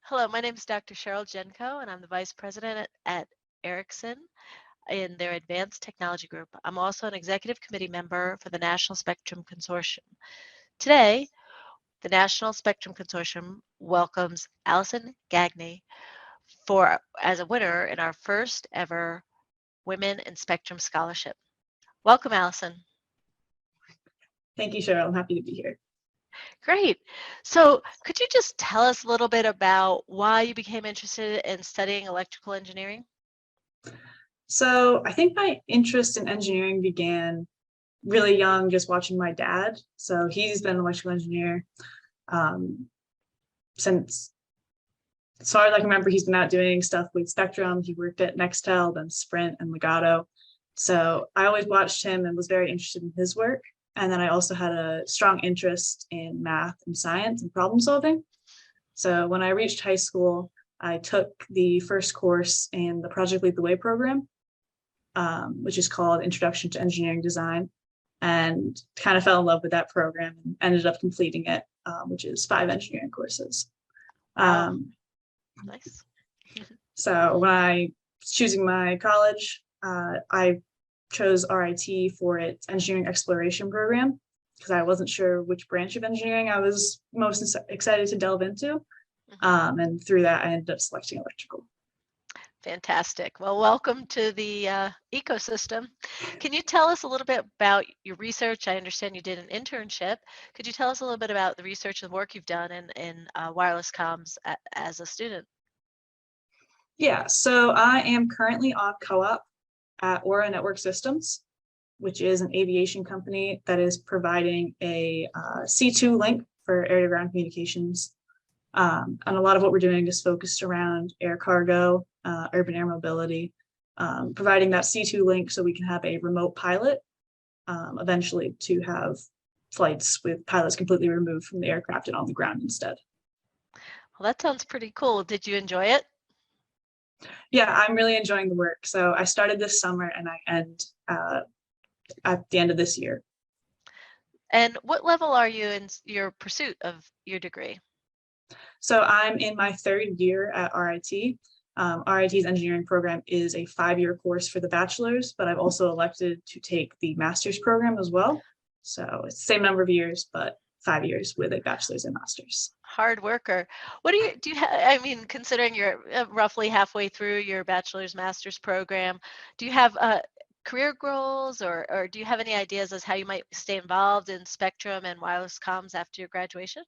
Hello, my name is Dr. Sheryl Genco, and I'm the Vice President at Ericsson in their Advanced Technology Group. I'm also an Executive Committee member for the National Spectrum Consortium. Today, the National Spectrum Consortium welcomes Alison Gagne as a winner in our first ever Women in Spectrum Scholarship. Welcome, Alison. Thank you, Sheryl. I'm happy to be here. Great. So could you just tell us a little bit about why you became interested in studying electrical engineering? So I think my interest in engineering began really young, just watching my dad. So he's been an electrical engineer since, as far as I can remember, he's been out doing stuff with Spectrum. He worked at Nextel, then Sprint and Legato. So I always watched him and was very interested in his work. And then I also had a strong interest in math and science and problem solving. So when I reached high school, I took the first course in the Project Lead the Way program, which is called Introduction to Engineering Design, and kind of fell in love with that program and ended up completing it, which is 5 engineering courses. Wow. Nice. So when I was choosing my college, I chose RIT for its engineering exploration program because I wasn't sure which branch of engineering I was most excited to delve into. And through that, I ended up selecting electrical. Fantastic. Well, welcome to the ecosystem. Can you tell us a little bit about your research? I understand you did an internship. Could you tell us a little bit about the research and work you've done in wireless comms as a student? Yeah, so I am currently on co-op at Aura Network Systems, which is an aviation company that is providing a C2 link for air-to-ground communications. And a lot of what we're doing is focused around air cargo, urban air mobility, providing that C2 link so we can have a remote pilot, eventually to have flights with pilots completely removed from the aircraft and on the ground instead. Well, that sounds pretty cool. Did you enjoy it? Yeah, I'm really enjoying the work. So I started this summer and I end at the end of this year. And what level are you in your pursuit of your degree? So I'm in my 3rd year at RIT. RIT's engineering program is a 5-year course for the bachelor's, but I've also elected to take the master's program as well. So it's the same number of years, but 5 years with a bachelor's and master's. Hard worker. What do you have? I mean, considering you're roughly halfway through your bachelor's master's program, do you have career goals or do you have any ideas as how you might stay involved in spectrum and wireless comms after your graduation?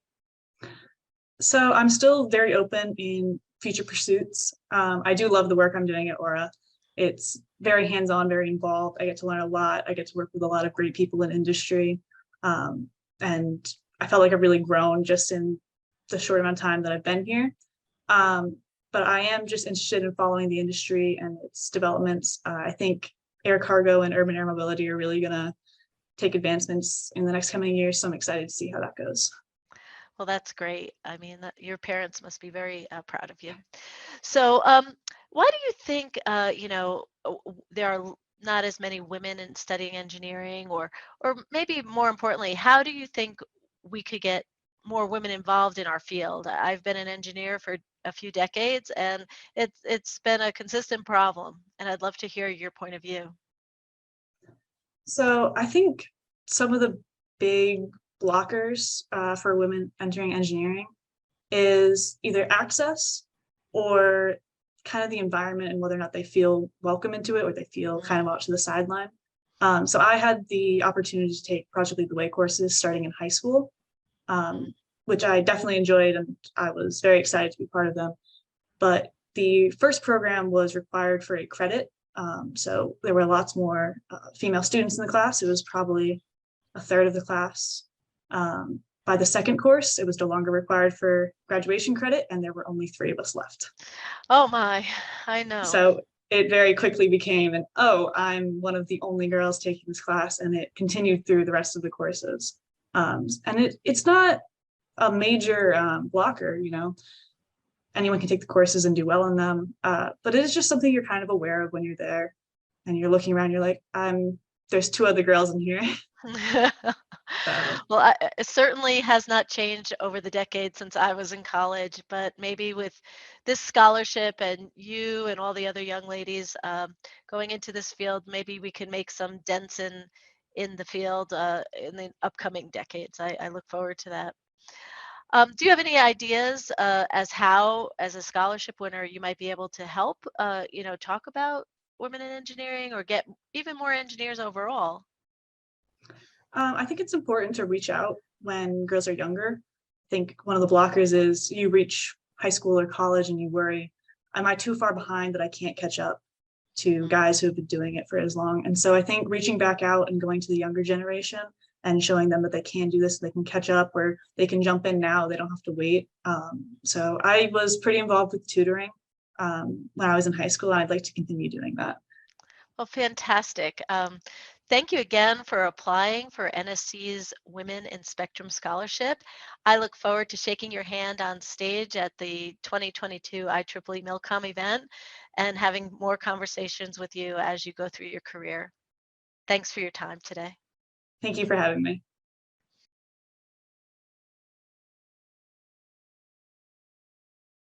So I'm still very open in future pursuits. I do love the work I'm doing at Aura. It's very hands-on, very involved. I get to learn a lot. I get to work with a lot of great people in industry. And I felt like I've really grown just in the short amount of time that I've been here. But I am just interested in following the industry and its developments. I think air cargo and urban air mobility are really going to take advancements in the next coming years. So I'm excited to see how that goes. Well, that's great. I mean, your parents must be very proud of you. So, why do you think, there are not as many women in studying engineering, or maybe more importantly, how do you think we could get more women involved in our field? I've been an engineer for a few decades, and it's been a consistent problem, and I'd love to hear your point of view. So I think some of the big blockers for women entering engineering is either access or kind of the environment and whether or not they feel welcome into it or they feel kind of out to the sideline. So I had the opportunity to take Project Lead the Way courses starting in high school, which I definitely enjoyed and I was very excited to be part of them. But the first program was required for a credit. So there were lots more female students in the class. It was probably a third of the class. By the second course, it was no longer required for graduation credit, and there were only 3 of us left. Oh my, I know. So it very quickly became I'm one of the only girls taking this class, and it continued through the rest of the courses. And it's not a major blocker, anyone can take the courses and do well in them, but it is just something you're kind of aware of when you're there and you're looking around, you're like, there's 2 other girls in here. about it. Well, it certainly has not changed over the decades since I was in college, but maybe with this scholarship and you and all the other young ladies going into this field, maybe we can make some dents in the field in the upcoming decades. I look forward to that. Do you have any ideas as how, as a scholarship winner, you might be able to help, talk about women in engineering or get even more engineers overall? I think it's important to reach out when girls are younger. I think one of the blockers is you reach high school or college and you worry, am I too far behind that I can't catch up to Mm. guys who have been doing it for as long? And so I think reaching back out and going to the younger generation and showing them that they can do this, they can catch up, or they can jump in now, they don't have to wait. So I was pretty involved with tutoring when I was in high school, and I'd like to continue doing that. Well, fantastic. Thank you again for applying for NSC's Women in Spectrum Scholarship. I look forward to shaking your hand on stage at the 2022 IEEE Milcom event and having more conversations with you as you go through your career. Thanks for your time today. Thank you for having me.